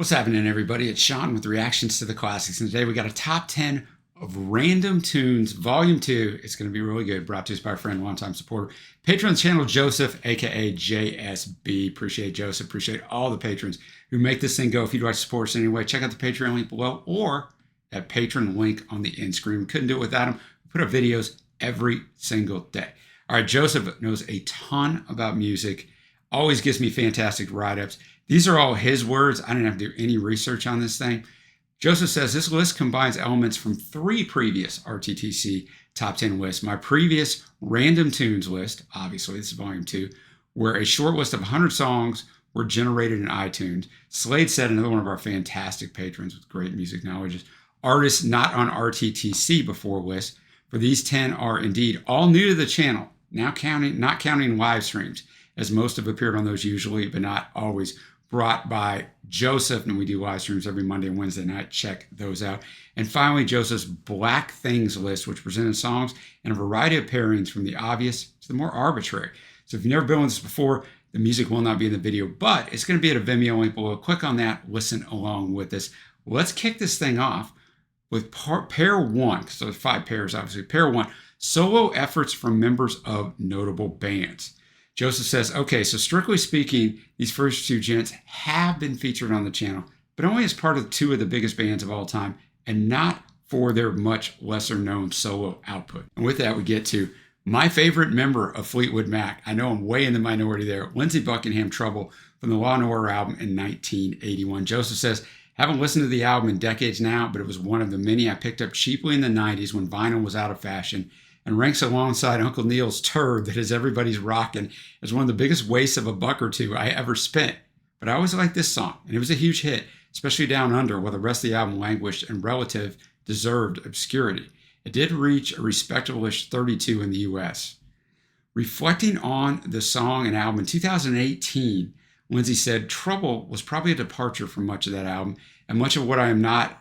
What's happening, everybody? It's Sean with Reactions to the Classics, and today we got a top 10 of Random Tunes, Volume 2. It's going to be really good. Brought to us by our friend, longtime supporter, patron of the channel, Joseph, aka JSB. Appreciate Joseph. Appreciate all the patrons who make this thing go. If you'd like to support us anyway, check out the Patreon link below or that patron link on the end screen. We couldn't do it without him. We put up videos every single day. All right, Joseph knows a ton about music. Always gives me fantastic write-ups. These are all his words. I didn't have to do any research on this thing. Joseph says this list combines elements from 3 previous RTTC top 10 lists. My previous Random Tunes list, obviously this is volume 2, where a short list of 100 songs were generated in iTunes. Slade said, another one of our fantastic patrons with great music knowledge, artists not on RTTC before list. For these 10 are indeed all new to the channel, not counting live streams, as most have appeared on those usually, but not always, brought by Joseph, and we do live streams every Monday and Wednesday night. Check those out. And finally, Joseph's Black Things list, which presented songs and a variety of pairings from the obvious to the more arbitrary. So if you've never been with this before, the music will not be in the video, but it's going to be at a Vimeo link below. Click on that, listen along with us. Let's kick this thing off with pair 1, so there's 5 pairs, obviously. Pair 1, solo efforts from members of notable bands. Joseph says, okay, so strictly speaking, these first 2 gents have been featured on the channel, but only as part of 2 of the biggest bands of all time, and not for their much lesser known solo output. And with that, we get to my favorite member of Fleetwood Mac. I know I'm way in the minority there. Lindsey Buckingham, Trouble, from the Law & Order album in 1981. Joseph says, haven't listened to the album in decades now, but it was one of the many I picked up cheaply in the 90s when vinyl was out of fashion, and ranks alongside Uncle Neil's Turd that is everybody's rockin' as one of the biggest wastes of a buck or two I ever spent. But I always liked this song, and it was a huge hit, especially down under, while the rest of the album languished in relative deserved obscurity. It did reach a respectable-ish 32 in the US. Reflecting on the song and album in 2018, Lindsey said, Trouble was probably a departure from much of that album, and much of what I am not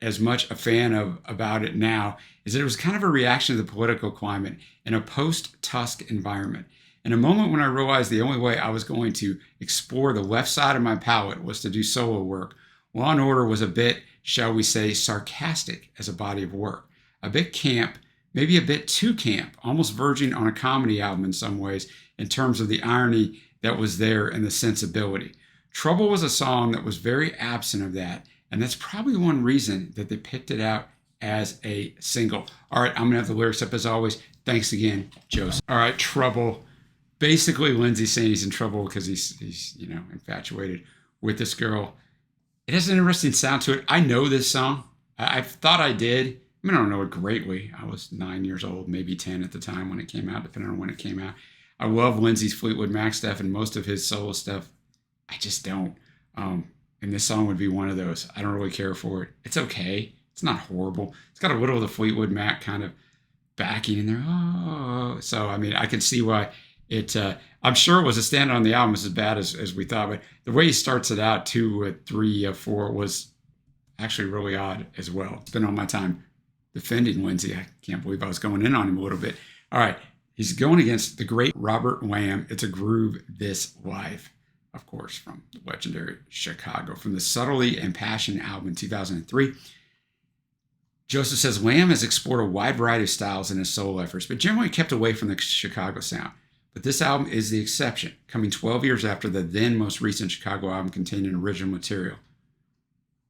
as much a fan of about it now is that it was kind of a reaction to the political climate in a post-Tusk environment. In a moment when I realized the only way I was going to explore the left side of my palette was to do solo work, Law & Order was a bit, shall we say, sarcastic as a body of work. A bit camp, maybe a bit too camp, almost verging on a comedy album in some ways in terms of the irony that was there and the sensibility. Trouble was a song that was very absent of that, and that's probably one reason that they picked it out as a single. All right, I'm going to have the lyrics up as always. Thanks again, Joseph. All right, Trouble. Basically, Lindsey's saying he's in trouble because he's infatuated with this girl. It has an interesting sound to it. I know this song. I thought I did. I mean, I don't know it greatly. I was 9 years old, maybe 10 at the time when it came out, depending on when it came out. I love Lindsey's Fleetwood Mac stuff, and most of his solo stuff, I just don't. And this song would be one of those. I don't really care for it. It's okay. It's not horrible. It's got a little of the Fleetwood Mac kind of backing in there. Oh, so I mean, I can see why it. I'm sure it was a standout on the album as bad as we thought, but the way he starts it out, 2, 3, 4, was actually really odd as well. Spent all my time defending Lindsey. I can't believe I was going in on him a little bit. All right, he's going against the great Robert Lamb. It's a Groove This Life. Of course, from the legendary Chicago, from the Subtlety and Passion album in 2003. Joseph says, Lamb has explored a wide variety of styles in his solo efforts, but generally kept away from the Chicago sound. But this album is the exception, coming 12 years after the then most recent Chicago album containing original material.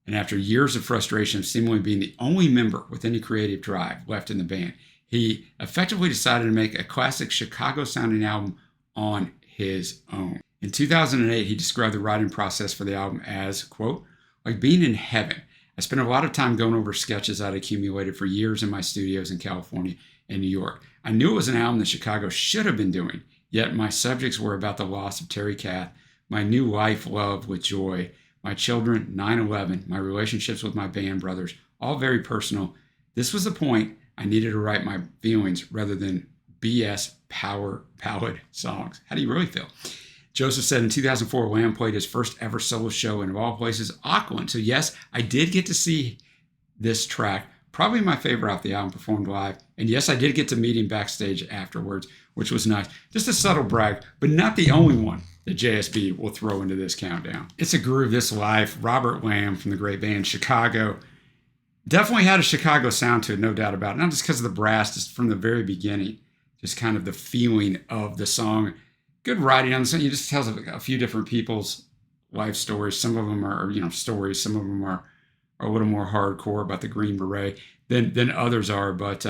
And after years of frustration of seemingly being the only member with any creative drive left in the band, he effectively decided to make a classic Chicago-sounding album on his own. In 2008, he described the writing process for the album as, quote, like being in heaven. I spent a lot of time going over sketches I'd accumulated for years in my studios in California and New York. I knew it was an album that Chicago should have been doing, yet my subjects were about the loss of Terry Kath, my new life love with Joy, my children, 9/11, my relationships with my band brothers, all very personal. This was the point I needed to write my feelings rather than BS power ballad songs. How do you really feel? Joseph said in 2004, Lamb played his first ever solo show in, of all places, Auckland. So yes, I did get to see this track, probably my favorite off the album, performed live. And yes, I did get to meet him backstage afterwards, which was nice. Just a subtle brag, but not the only one that JSB will throw into this countdown. It's a Groove This Life. Robert Lamb from the great band Chicago. Definitely had a Chicago sound to it, no doubt about it. Not just because of the brass, just from the very beginning. Just kind of the feeling of the song. Good writing on the song. It just tells a few different people's life stories. Some of them are, stories. Some of them are a little more hardcore about the Green Beret than others are. But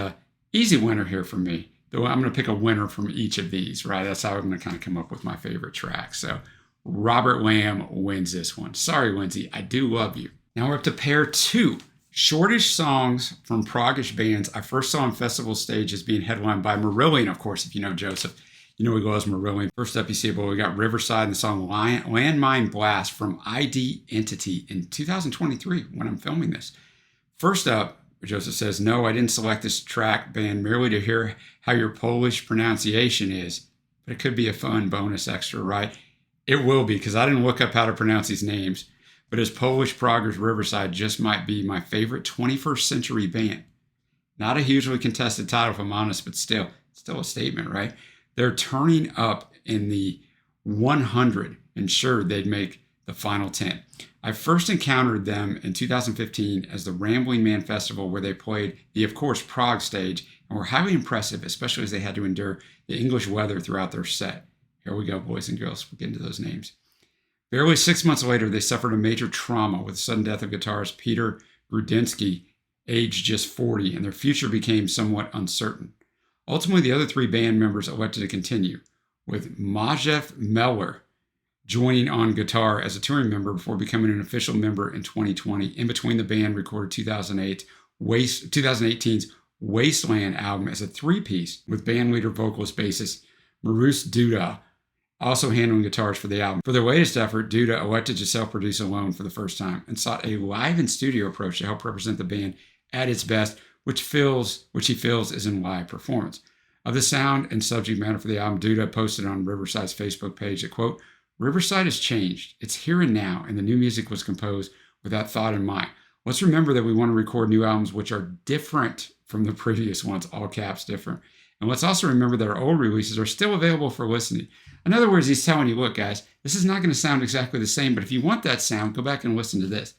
easy winner here for me. Though I'm going to pick a winner from each of these, right? That's how I'm going to kind of come up with my favorite track. So Robert Lamb wins this one. Sorry, Lindsey, I do love you. Now we're up to pair 2. Shortish songs from proggish bands I first saw on festival stages being headlined by Marillion, of course, if you know Joseph. You know we go as Marillion. First up, you see, we got Riverside and the song Landmine Blast from ID Entity in 2023 when I'm filming this. First up, Joseph says, no, I didn't select this track band merely to hear how your Polish pronunciation is, but it could be a fun bonus extra, right? It will be, because I didn't look up how to pronounce these names, but as Polish proggers, Riverside just might be my favorite 21st century band. Not a hugely contested title, if I'm honest, but still a statement, right? They're turning up in the 100, and sure, they'd make the final 10. I first encountered them in 2015 as the Rambling Man Festival, where they played the, of course, Prague stage, and were highly impressive, especially as they had to endure the English weather throughout their set. Here we go, boys and girls. We'll get into those names. Barely 6 months later, they suffered a major trauma with the sudden death of guitarist Peter Grudinsky, aged just 40, and their future became somewhat uncertain. Ultimately, the other 3 band members elected to continue, with Maciej Meller joining on guitar as a touring member before becoming an official member in 2020. In between, the band recorded 2018's Wasteland album as a 3-piece with bandleader, vocalist, bassist Marusz Duda also handling guitars for the album. For their latest effort, Duda elected to self-produce alone for the first time and sought a live and studio approach to help represent the band at its best, which he feels is in live performance. Of the sound and subject matter for the album, Duda posted on Riverside's Facebook page that, quote, Riverside has changed. It's here and now, and the new music was composed with that thought in mind. Let's remember that we want to record new albums which are different from the previous ones, all caps different. And let's also remember that our old releases are still available for listening. In other words, he's telling you, look, guys, this is not going to sound exactly the same, but if you want that sound, go back and listen to this.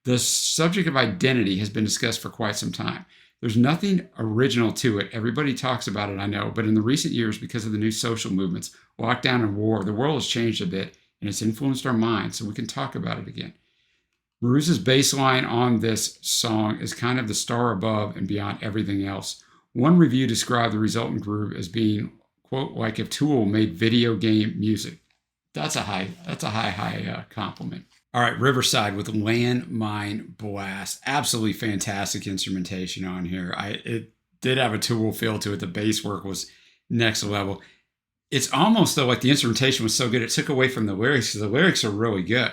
The subject of identity has been discussed for quite some time. There's nothing original to it. Everybody talks about it, I know, but in the recent years, because of the new social movements, lockdown and war, the world has changed a bit, and it's influenced our minds, so we can talk about it again. Marusz's bass line on this song is kind of the star above and beyond everything else. One review described the resultant groove as being, quote, like if Tool made video game music. That's a high compliment. All right, Riverside with Landmine Blast. Absolutely fantastic instrumentation on here. It did have a Tool feel to it. The bass work was next level. It's almost though like the instrumentation was so good, it took away from the lyrics, because the lyrics are really good.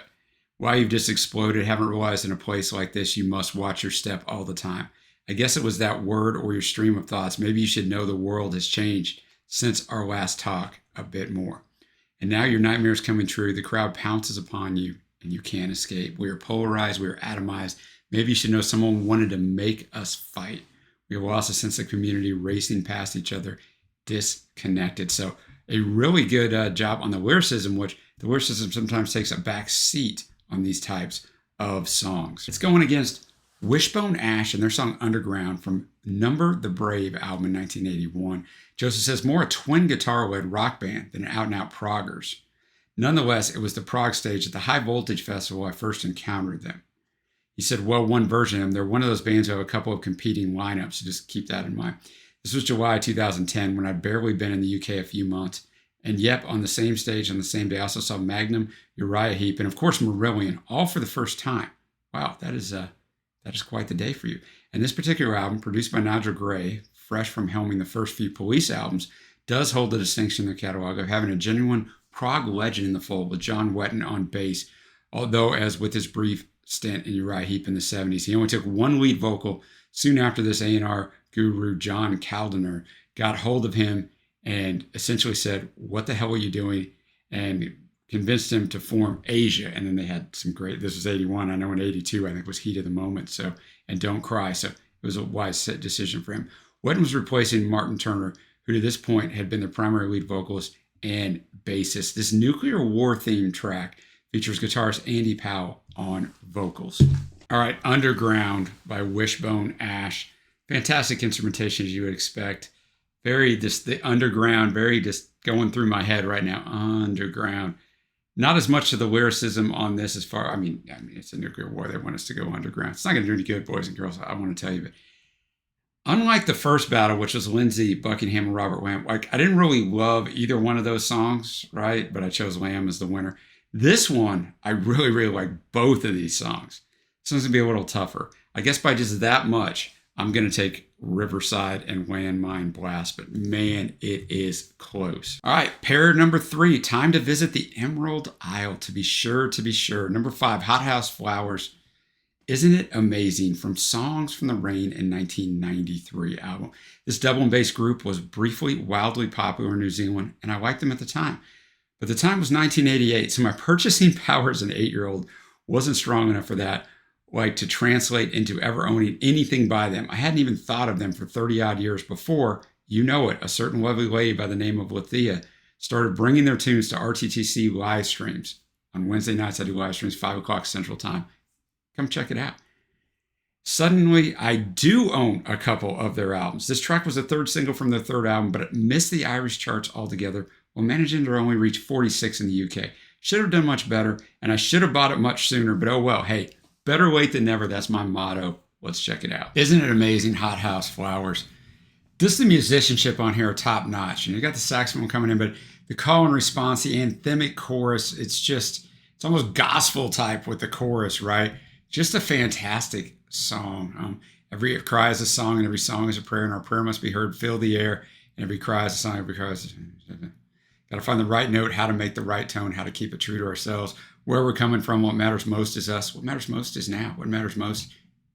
Why you've just exploded, haven't realized in a place like this you must watch your step all the time. I guess it was that word or your stream of thoughts. Maybe you should know the world has changed since our last talk a bit more. And now your nightmare is coming true. The crowd pounces upon you and you can't escape. We are polarized. We are atomized. Maybe you should know someone wanted to make us fight. We have lost a sense of community, racing past each other, disconnected. So a really good job on the lyricism, which the lyricism sometimes takes a back seat on these types of songs. It's going against Wishbone Ash and their song Underground from Number the Brave album in 1981. Joseph says more a twin guitar-led rock band than out-and-out proggers. Nonetheless, it was the Prague stage at the High Voltage Festival I first encountered them. He said, well, one version of them, they're one of those bands who have a couple of competing lineups, so just keep that in mind. This was July 2010 when I'd barely been in the UK a few months. And yep, on the same stage on the same day, I also saw Magnum, Uriah Heep, and of course Marillion, all for the first time. Wow, that is quite the day for you. And this particular album, produced by Nigel Gray, fresh from helming the first few Police albums, does hold the distinction in their catalog of having a genuine prog legend in the fold with John Wetton on bass, although as with his brief stint in Uriah Heep in the 70s, he only took one lead vocal. Soon after this, A&R guru John Caldener got hold of him and essentially said, what the hell are you doing? And convinced him to form Asia. And then they had some great, this was 81. I know in 82, I think was Heat of the Moment. So, and Don't Cry. So it was a wise decision for him. Wetton was replacing Martin Turner, who to this point had been the primary lead vocalist and bassist. This Nuclear War theme track features guitarist Andy Powell on vocals. All right, Underground by Wishbone Ash. Fantastic instrumentation as you would expect. Very just the underground, very just going through my head right now. Underground. Not as much of the lyricism on this as far, I mean, it's a nuclear war. They want us to go underground. It's not going to do any good, boys and girls. I want to tell you, but unlike the first battle, which was Lindsey Buckingham and Robert Lamb, like I didn't really love either one of those songs, right? But I chose Lamb as the winner. This one, I really, really like both of these songs. This one's going to be a little tougher. I guess by just that much, I'm going to take Riverside and Landmine Blast, but man, it is close. All right, pair number 3, time to visit the Emerald Isle, to be sure. Number 5, Hothouse Flowers. Isn't it amazing? From Songs from the Rain in 1993 album. This double and bass group was briefly wildly popular in New Zealand, and I liked them at the time. But the time was 1988, so my purchasing power as an 8-year-old wasn't strong enough for that, like to translate into ever owning anything by them. I hadn't even thought of them for 30 odd years before, you know it, a certain lovely lady by the name of Lethea started bringing their tunes to RTTC live streams. On Wednesday nights, I do live streams, 5 o'clock Central Time. Come check it out. Suddenly, I do own a couple of their albums. This track was the 3rd single from their 3rd album, but it missed the Irish charts altogether while managing to only reach 46 in the UK. Should have done much better, and I should have bought it much sooner, but oh well, hey, better late than never. That's my motto. Let's check it out. Isn't it amazing? Hothouse Flowers. Just the musicianship on here are top notch. You got the saxophone coming in, but the call and response, the anthemic chorus, it's almost gospel type with the chorus, right? Just a fantastic song. Every cry is a song, and every song is a prayer, and our prayer must be heard. Fill the air, and every cry is a song. Every cry is got to find the right note, how to make the right tone, how to keep it true to ourselves. Where we're coming from, what matters most is us. What matters most is now. What matters most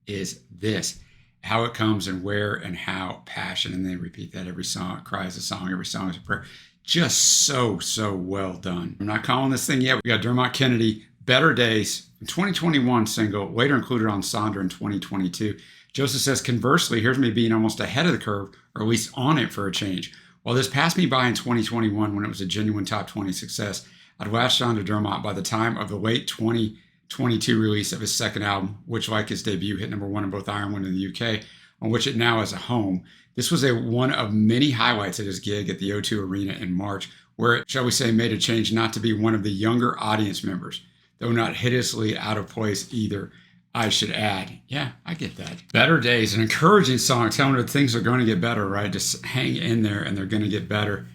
is this. How it comes and where and how, passion. And they repeat that every song. Cry is a song, every song is a prayer. Just so well done. I'm not calling this thing yet. We got Dermot Kennedy, Better Days, 2021 single, later included on Sonder in 2022. Joseph says, conversely, here's me being almost ahead of the curve, or at least on it for a change. While this passed me by in 2021 when it was a genuine top 20 success, I'd latched on to Dermot by the time of the late 2022 release of his 2nd album, which, like his debut, hit number 1 in both Ireland and the UK, on which it now has a home. This was one of many highlights at his gig at the O2 Arena in March, where it, shall we say, made a change not to be one of the younger audience members, though not hideously out of place either, I should add. Yeah, I get that. Better Days, an encouraging song telling her that things are going to get better, right? Just hang in there and they're going to get better.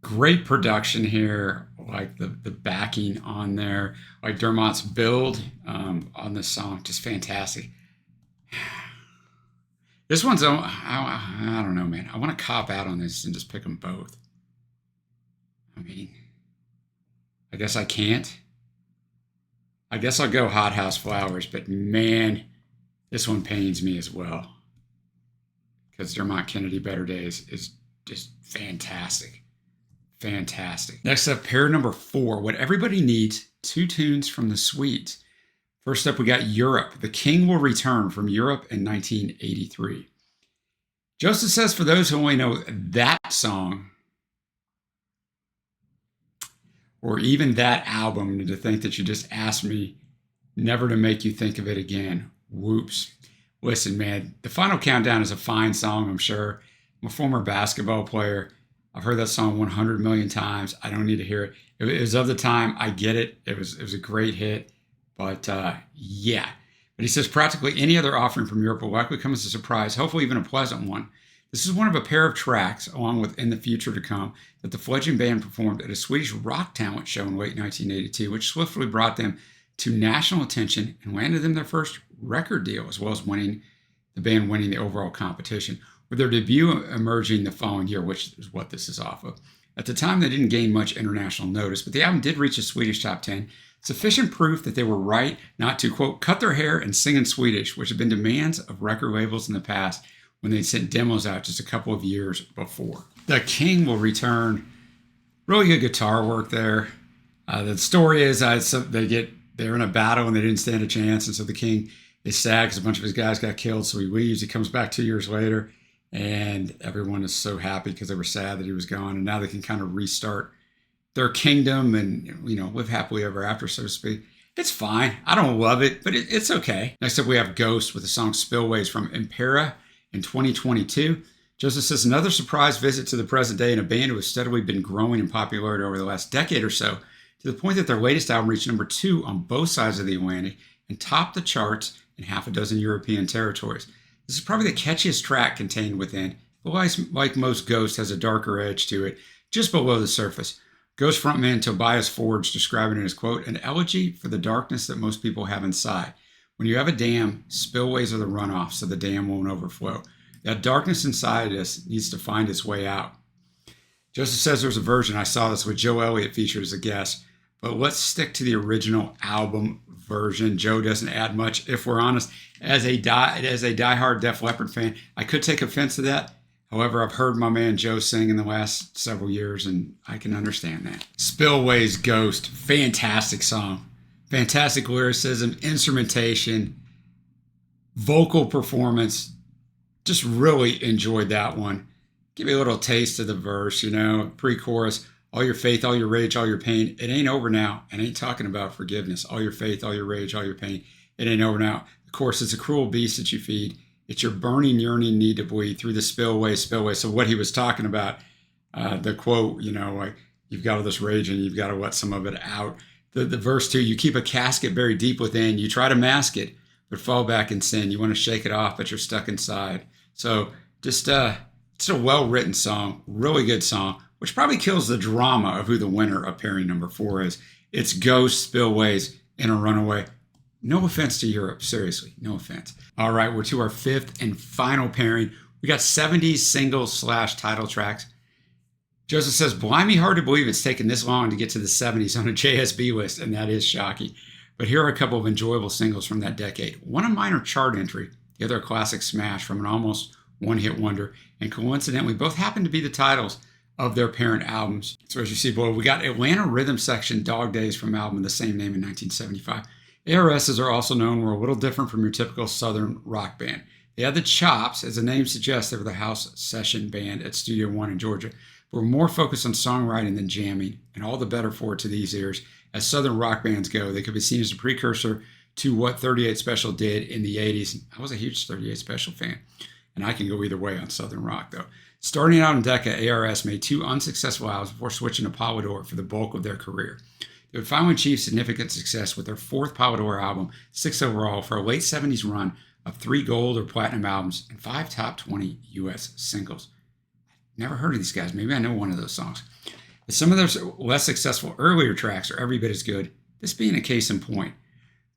Great production here, like the backing on there, like Dermot's build on this song, just fantastic. This one's, I don't know, man. I want to cop out on this and just pick them both. I mean, I guess I can't. I guess I'll go Hothouse Flowers, but man, this one pains me as well. Because Dermot Kennedy, Better Days is just fantastic. Fantastic. Next up, pair number 4, What Everybody Needs, 2 tunes from the Swedes. First up, we got Europe. The King Will Return from Europe in 1983. Joseph says, for those who only know that song, or even that album, to think that you just asked me never to make you think of it again. Whoops. Listen, man, the Final Countdown is a fine song, I'm sure. I'm a former basketball player. I've heard that song 100 million times. I don't need to hear it. It was of the time. I get it. It was a great hit. But yeah. But he says practically any other offering from Europe will likely come as a surprise, hopefully even a pleasant one. This is one of a pair of tracks, along with In the Future to Come, that the fledgling band performed at a Swedish rock talent show in late 1982, which swiftly brought them to national attention and landed them their first record deal, as well as the band winning the overall competition, with their debut emerging the following year, which is what this is off of. At the time, they didn't gain much international notice, but the album did reach a Swedish top 10, sufficient proof that they were right not to, quote, cut their hair and sing in Swedish, which had been demands of record labels in the past when they sent demos out just a couple of years before. The King Will Return. Really good guitar work there. The story is they're in a battle and they didn't stand a chance, and so the king is sad because a bunch of his guys got killed, so he leaves. He comes back 2 years later, And everyone is so happy because they were sad that he was gone. And now they can kind of restart their kingdom and, live happily ever after, so to speak. It's fine. I don't love it, but it's okay. Next up, we have Ghost with the song Spillways from Impera in 2022. Joseph says, another surprise visit to the present day in a band who has steadily been growing in popularity over the last decade or so, to the point that their latest album reached number 2 on both sides of the Atlantic and topped the charts in half a dozen European territories. This is probably the catchiest track contained within, but like most Ghost, has a darker edge to it, just below the surface. Ghost frontman Tobias Forge describing it as, quote, an elegy for the darkness that most people have inside. When you have a dam, spillways are the runoff so the dam won't overflow. That darkness inside us needs to find its way out. Joseph says there's a version, I saw this with Joe Elliott featured as a guest, but let's stick to the original album version. Joe doesn't add much, if we're honest. As a diehard Def Leppard fan, I could take offense to that. However, I've heard my man Joe sing in the last several years, and I can understand that. Spillways Ghost, fantastic song. Fantastic lyricism, instrumentation, vocal performance. Just really enjoyed that one. Give you a little taste of the verse, pre-chorus. All your faith, all your rage, all your pain. It ain't over now. I ain't talking about forgiveness. All your faith, all your rage, all your pain. It ain't over now. Of course, it's a cruel beast that you feed. It's your burning, yearning need to bleed through the spillway. So what he was talking about, the quote, like, you've got all this rage and you've got to let some of it out. The verse 2, you keep a casket buried deep within. You try to mask it, but fall back in sin. You want to shake it off, but you're stuck inside. So just it's a well-written song, really good song, which probably kills the drama of who the winner of pairing number 4 is. It's Ghost, Spillways, and a Runaway. No offense to Europe, seriously, no offense. All right, we're to our 5th and final pairing. We got 70s singles/title tracks. Joseph says, blimey, hard to believe it's taken this long to get to the 70s on a JSB list, and that is shocking. But here are a couple of enjoyable singles from that decade. One a minor chart entry, the other a classic smash from an almost one-hit wonder, and coincidentally, both happen to be the titles of their parent albums. So as you see below, we got Atlanta Rhythm Section Dog Days from album of the same name in 1975. ARS, as they're also known, were a little different from your typical Southern rock band. They had the chops, as the name suggests. They were the house session band at Studio One in Georgia, but were more focused on songwriting than jamming, and all the better for it to these ears. As Southern rock bands go, they could be seen as a precursor to what 38 Special did in the 80s. I was a huge 38 Special fan, and I can go either way on Southern rock, though. Starting out in Decca, ARS made 2 unsuccessful albums before switching to Polydor for the bulk of their career. They would finally achieve significant success with their 4th Polydor album, 6th overall, for a late 70s run of 3 gold or platinum albums and 5 top 20 U.S. singles. Never heard of these guys. Maybe I know one of those songs. But some of their less successful earlier tracks are every bit as good, this being a case in point.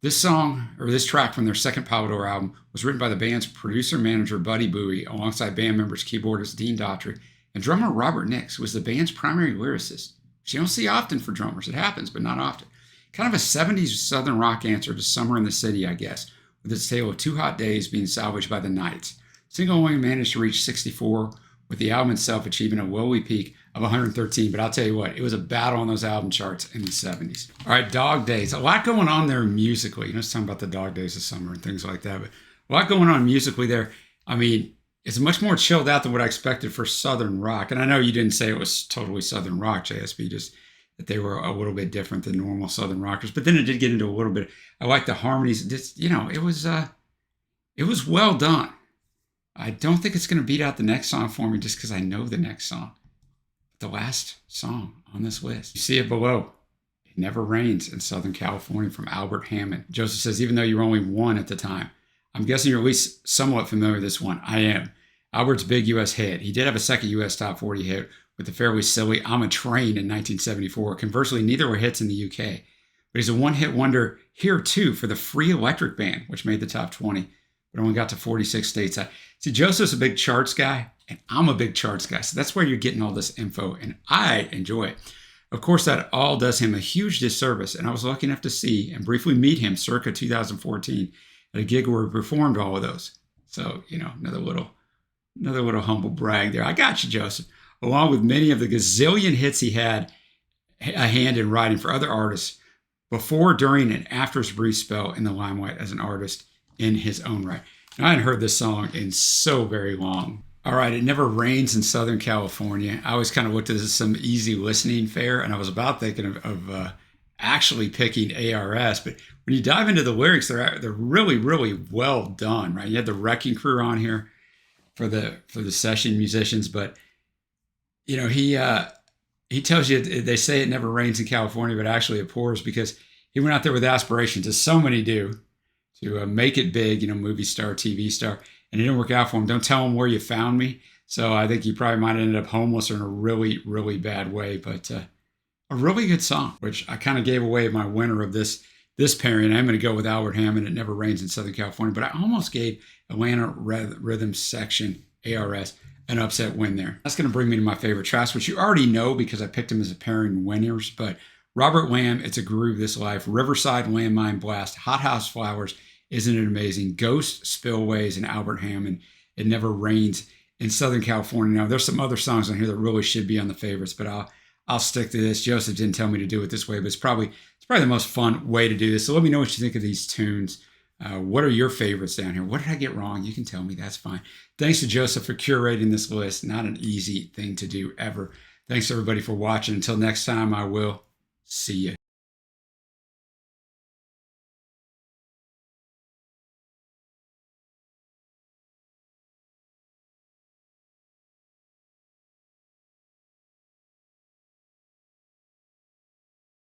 This track from their 2nd Polydor album was written by the band's producer-manager Buddy Bowie alongside band members keyboardist Dean Daughtry and drummer Robert Nix, who was the band's primary lyricist. Which you don't see often for drummers. It happens, but not often. Kind of a 70s Southern rock answer to Summer in the City, I guess, with its tale of 2 hot days being salvaged by the nights. Single only managed to reach 64, with the album itself achieving a lowly peak of 113. But I'll tell you what, it was a battle on those album charts in the 70s. All right, Dog Days. A lot going on there musically. It's talking about the dog days of summer and things like that, but a lot going on musically there. I mean, it's much more chilled out than what I expected for Southern rock. And I know you didn't say it was totally Southern rock, JSB, just that they were a little bit different than normal Southern rockers. But then it did get into a little bit. I like the harmonies. It was well done. I don't think it's going to beat out the next song for me just because I know the next song. The last song on this list. You see it below. It Never Rains in Southern California from Albert Hammond. Joseph says, even though you were only 1 at the time, I'm guessing you're at least somewhat familiar with this one. I am. Albert's big U.S. hit. He did have a second U.S. top 40 hit with the fairly silly I'm a Train in 1974. Conversely, neither were hits in the UK. But he's a one-hit wonder here, too, for the Free Electric Band, which made the top 20, but only got to 46 states. See, Joseph's a big charts guy, and I'm a big charts guy. So that's where you're getting all this info, and I enjoy it. Of course, that all does him a huge disservice, and I was lucky enough to see and briefly meet him circa 2014 at a gig where we performed all of those. So, another little humble brag there. I got you, Joseph. Along with many of the gazillion hits he had a hand in writing for other artists before, during, and after his brief spell in the limelight as an artist in his own right. Now, I hadn't heard this song in so very long. All right, it never rains in Southern California. I always kind of looked at this as some easy listening fare, and I was about thinking of actually picking ARS. But when you dive into the lyrics, they're really really well done, right? You had the Wrecking Crew on here for the session musicians, but you know he tells you they say it never rains in California, but actually it pours because he went out there with aspirations, as so many do, to make it big, you know, movie star, TV star, and it didn't work out for him. Don't tell him where you found me. So I think he probably might have ended up homeless or in a really, really bad way. But a really good song, which I kind of gave away my winner of this pairing. I'm going to go with Albert Hammond. It Never Rains in Southern California, but I almost gave Atlanta Rhythm Section, ARS, an upset win there. That's going to bring me to my favorite tracks, which you already know because I picked them as a pairing winners. But Robert Lamb, It's a Groove This Life, Riverside, Landmine Blast, Hothouse Flowers, Isn't It Amazing, Ghost, Spillways, and Albert Hammond, It Never Rains in Southern California. Now, there's some other songs on here that really should be on the favorites, but I'll stick to this. Joseph didn't tell me to do it this way, but it's probably the most fun way to do this. So let me know what you think of these tunes. What are your favorites down here? What did I get wrong? You can tell me. That's fine. Thanks to Joseph for curating this list. Not an easy thing to do ever. Thanks everybody for watching. Until next time, I will see you.